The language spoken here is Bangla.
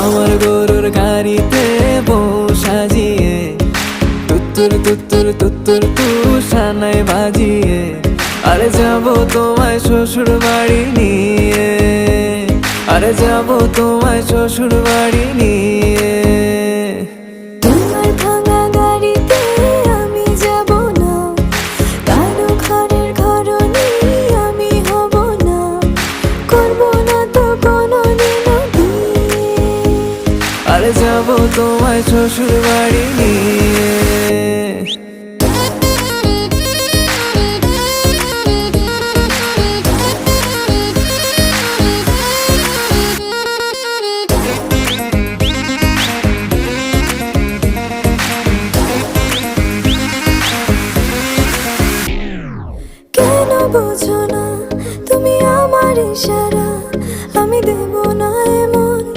আমার গরুর গাড়িতে বউ সাজিয়ে তুত্তুর তুত্তুর তুত্তুর তুষানায় বাজিয়ে আরে যাবো তোমায় শ্বশুর বাড়ি নিয়ে, আরে যাবো তোমায় শ্বশুর বাড়ি নিয়ে। তোমার ভাঙা গাড়িতে আমি যাব না, কারো ঘরের ঘরনি আমি হব না, করব না তো কোনোদিনও বিয়ে। আরে যাবো তোমায় শ্বশুর বাড়ি নিয়ে।